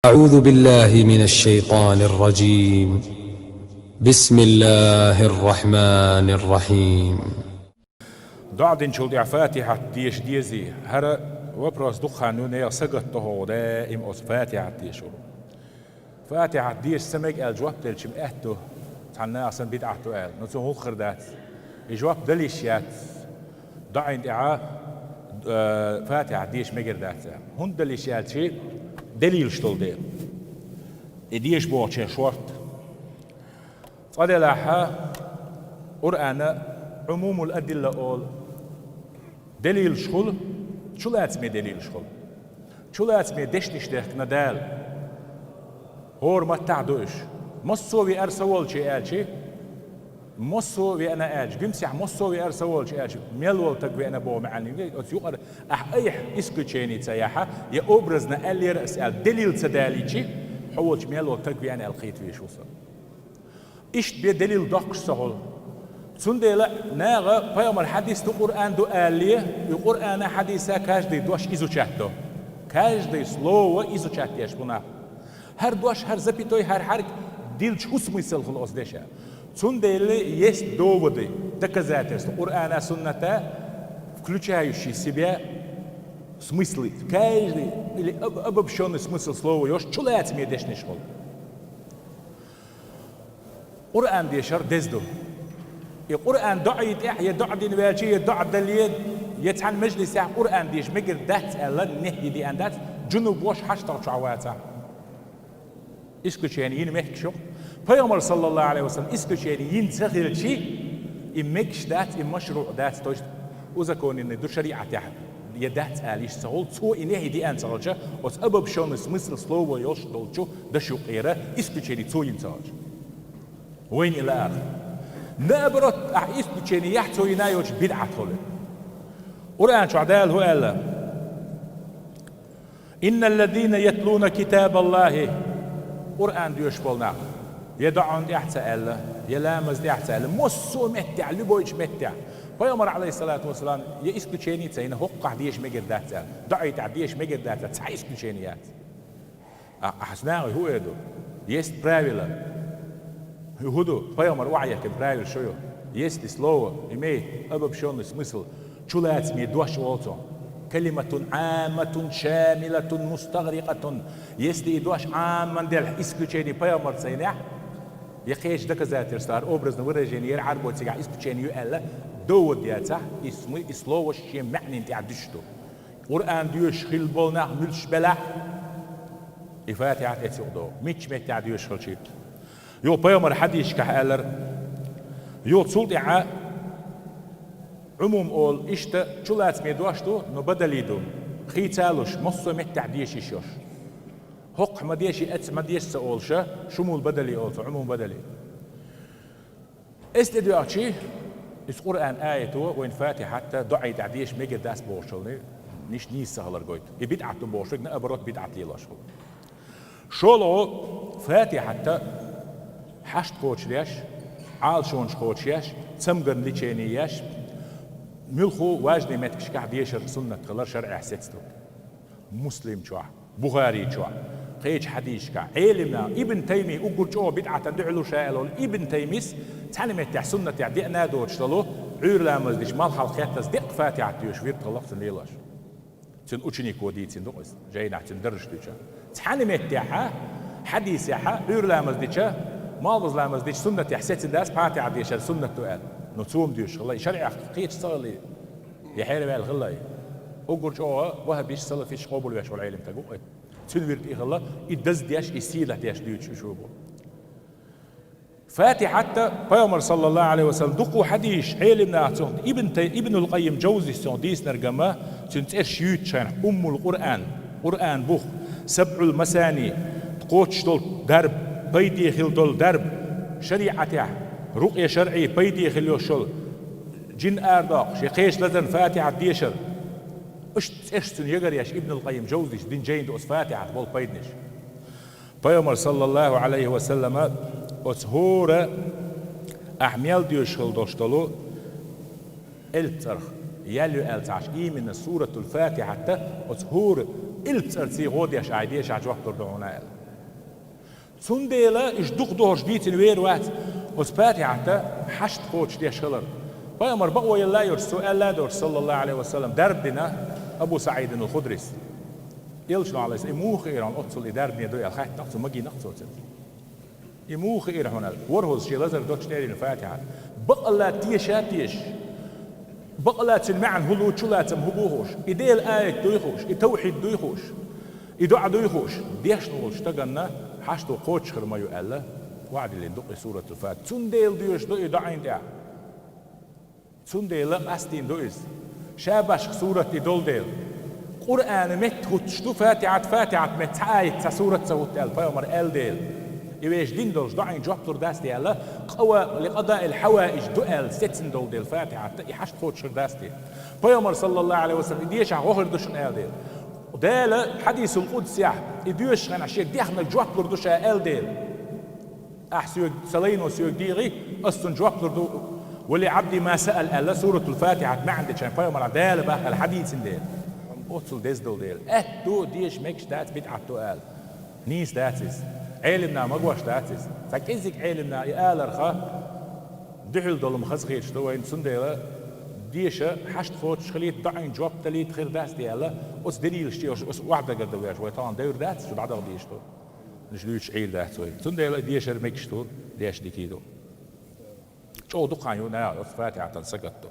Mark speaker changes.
Speaker 1: أعوذ بالله من الشيطان الرجيم. بسم الله الرحمن الرحيم.
Speaker 2: Da'din çuldiya Fatiha diyeş diyezi her vapros dukhanu ne sagat toho daim os Fatiha diyeş ol. Fatiha diyeş semek el jawab delçim ehto tanna asan bid'atu el nutsu hu khirdat jawab delishiyat da'in da'a Fatiha diyeş megirdat hun delishiyat şey delil stolde diyeş bu açı short صدلها قرآن عموم الأدلة أول دليل شغل شو لا تسمي دليل شغل شو لا تسمي دشنش ده ندال هور ما تعدوش مصوي أرسول شيء ألشي مصوي أنا أج جمسح مصوي أرسول شيء ألشي ميلول تقوي أنا بو معني يقر أيح إسكو شيني تسيحة يا أبرزنا اللي رأس دليل تدالي شيء حولش ميلول تقوي أنا الخيط في شو صار إيش بدليل دقش سهل سندلا ناغا بيوم الحديث تو قرآن دو آلية القرآن حديثا كاجدي دوش إزو شهدو كاجدي سلو إزو شهديش بنا هر دوش هر زبيتوي هر حرك ديل شو سميسل خلاص ديشا سندلا يس دو ودي تكزاتس القرآن سنة включающий себя смыслы каждый или обобщенный смысл слова ёж чулац медешный школ قرآن ديشر دزدو القرآن دعيت إحيا دعدين واجية دعد اليد يتعن مجلس قرآن ديش مقر دات ألا نهي دي أندات جنوب وش حشتر شعواتا إسكو شيانيين مهك شو فيامر صلى الله عليه وسلم إسكو شيانيين تغير شيء إمكش دات إمشروع دات توجد وزكون إن دو شريعة تحت يدات آليش سهول تو إنهي دي أنت رجع وتأبب شون اسمسل سلو ويوش دولشو دشو قيرة إسكو شياني تو ينتاج وين إلى آخر نابرت أحيث بتشيني يحتو ينايوش بدعة خلق قرآن شو عدال هو قال إن الذين يتلون كتاب الله قرآن ديوش بولنا يدعون دي أحتى قال يلامز دي أحتى قال مصو مهتع لبويش مهتع فيامر عليه الصلاة والسلام يسكو تشيني تسين هقع ديش مجر داتا دعيت عديش مجر داتا تسعي يسكو تشينيات أحسناغي هو يدو يست براويلا هدو بيامر وعيك برايل شويو есть слово имеет обобщенный смысл чулац ми дуаш олцо كلمة عامة شاملة مستغرقة если дуаш عام دل исключение بيامر سينح يخيش دك ذاتير ستار образно выражение يرعربو تيجا исключение يلا دود ياتا اسمي слово شيء معني انت عدشتو قرآن ديوش خيل بولنا ملش بلا إفاتحة اتسوقدو ميتش متع ديوش خلشيت يو بيامر حديش كحالر يو تصلدع عموم أول إشتا شلات ميدواشتو نو بدليدو خيتالوش مصو متع ديش يشوش هق ما ديشي أتس ما ديش سأولشا شمول بدلي أولتو عموم بدلي استديو أتشي إس قرآن آيتو وين فاتح حتى دعي تعديش ميجر داس بوشلني نيش نيس سهلر قويت يبدعتو بوشلك نأبرات بدعت ليلاشو شولو فاتح حتى حشت قوتشليش عال شونش قوتشيش تمغن ليشينيش ملخو واجدي متكش كعديشر سنة خلال شرع حسيتستو مسلم شوع بخاري شوع قيش حديش كع علمنا ابن تيمي اقول شو بدعة دعلو شائلون ابن تيميس تعلمت تاع سنة تاع دينا دوتشتلو عير لامز ديش مال حلقات دق فاتحة تيوش وير طلقت ليلاش تن اوتشنيك وديتين دوقس جاينا تندرج ديشا تعلمت تاعها حديثها عير لامز ديشا ما بظلامز ديش سنة حسيت الناس باتي عديش السنة تقال نصوم ديش الله شرع قيت صلي يحارب على الغلا أقول شو وها بيش صلي فيش قبول ويش والعلم تقول تنورت إيه الله يدز ديش يسيله ديش ديش شو بو فاتي حتى بيامر صلى الله عليه وسلم دقوا حديش علمنا عتون ابن القيم جوزي سنديس نرجمه تنتش يوتشان القرآن قرآن بوخ 7 المثاني تقوتش دول درب بيدي خل دول درب شريعته رقية شرعي بيدي خل يوشل جن أرداق شيخيش لذن فاتحة ديشر اشتن يقريش ابن القيم جوزيش دين جين دوس فاتحة بول بيدنش بيامر صلى الله عليه وسلم أسهورة أحميال ديوشل دوشتلو الترخ يلو التعش من سورة الفاتحة أسهور إلبس أرسي غوديش عاديش عجوك دردونا Zundele is doch door dit in weer wat. Ons Fatiha hasht coach die schiller. Bij maar bouw je layer so Allah door sallallahu alayhi wa sallam dardina Abu Sa'id al-Khudri. Ilshna alles imuge Iran otsel dardina doe al gaat nacht so magi nacht so zit. Imuge Iran hona warhos je lazer dort snel in Fatiha. Baqla tiyashatish. Baqla tilma'an hulu chulatam hubuhosh. Ideel ayat doyhosh, tawhid doyhosh. Idua doyhosh. Diashno shtagana حشتو قوتش خرما يقال وعد اللي ندق سورة الفات تنديل ديوش دو يدعين دع تنديل أستين دويس شابش سورة دول ديل قرآن مت هتشتو فاتحة متعايت سورة سوت ال فيومر ال ديل يبيش دين دولش دعين جوابتر داستي الله قوى لقضاء الحوائج دول ستن دول ديل فاتحة يحشت قوتش داستي فيومر صلى الله عليه وسلم يديش عهور دوشن ال ديل ودال حديث القدس يا يدوش غن عشيك ديخنا جواب لردوش ال ديل احسيو سلينو سيو ديغي اصلا جواب لردو واللي عبدي ما سال الله سوره الفاتحه ما عندك شان فايم على دال بقى الحديث ديل اوتل ديزدل ديل اتو ديش ميكش دات بدعتو ال نيس داتس علمنا ما جواش داتس فكيزك علمنا يال رخا دحل دول مخزخيت شتو وين سنديله ديشة حشت فوتش خليت ضعين جواب تليت خير داس ديالا أس دليل شتي أس واحدة قد وياش ويطان داير داس شو بعده ديشتو نجلوش عيل داس وين سنديلا ديشة ميكشتو ديش ديكيدو شو دقان يونا أس فاتحة سقطتو